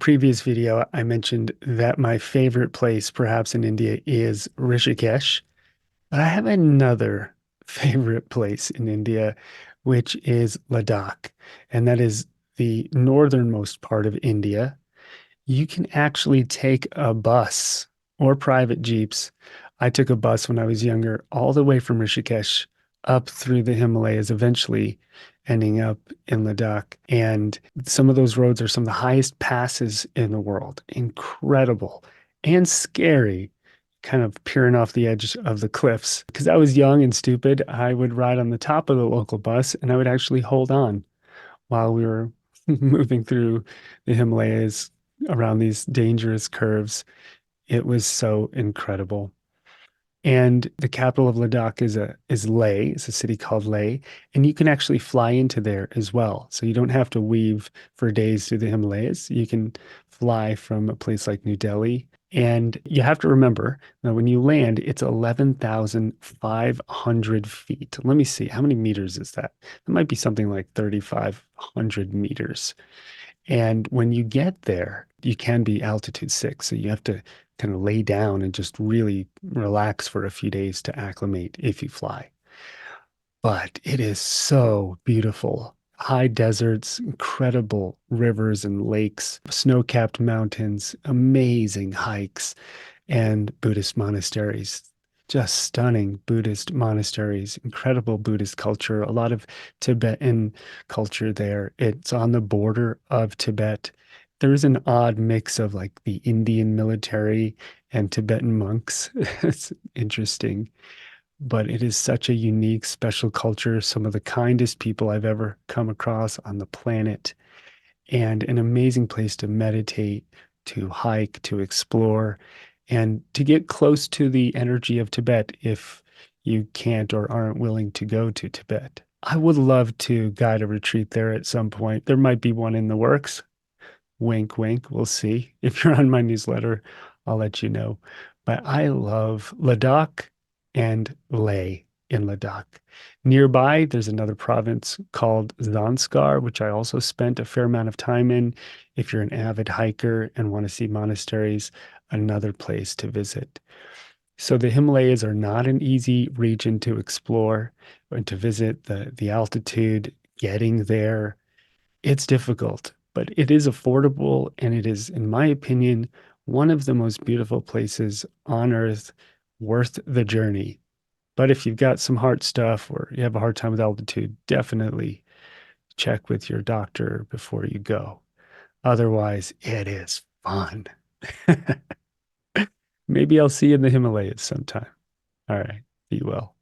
previous video, I mentioned that my favorite place, perhaps in India, is Rishikesh. But I have another favorite place in India, which is Ladakh. And that is the northernmost part of India. You can actually take a bus or private jeeps. I took a bus when I was younger, all the way from Rishikesh up through the Himalayas, eventually ending up in Ladakh. And some of those roads are some of the highest passes in the world. Incredible and scary, kind of peering off the edge of the cliffs. Because I was young and stupid, I would ride on the top of the local bus and I would actually hold on while we were moving through the Himalayas around these dangerous curves. It was so incredible. And the capital of Ladakh is Leh. It's a city called Leh, and you can actually fly into there as well. So you don't have to weave for days through the Himalayas. You can fly from a place like New Delhi. And you have to remember that when you land, it's 11,500 feet. Let me see, how many meters is that? It might be something like 3,500 meters. And when you get there, you can be altitude sick. So you have to kind of lay down and just really relax for a few days to acclimate if you fly. But it is so beautiful. High deserts, incredible rivers and lakes, snow-capped mountains, amazing hikes, and Buddhist monasteries. Just stunning Buddhist monasteries, incredible Buddhist culture, a lot of Tibetan culture there. It's on the border of Tibet. There's an odd mix of like the Indian military and Tibetan monks. It's interesting, but it is such a unique, special culture. Some of the kindest people I've ever come across on the planet, and an amazing place to meditate, to hike, to explore, and to get close to the energy of Tibet if you can't or aren't willing to go to Tibet. I would love to guide a retreat there at some point. There might be one in the works. Wink, wink. We'll see. If you're on my newsletter, I'll let you know. But I love Ladakh and Leh in Ladakh. Nearby, there's another province called Zanskar, which I also spent a fair amount of time in. If you're an avid hiker and want to see monasteries, another place to visit. So the Himalayas are not an easy region to explore and to visit. The altitude, getting there, it's difficult, but it is affordable and it is, in my opinion, one of the most beautiful places on earth, worth the journey. But if you've got some heart stuff or you have a hard time with altitude, definitely check with your doctor before you go. Otherwise, it is fun. Maybe I'll see you in the Himalayas sometime. All right. Be well.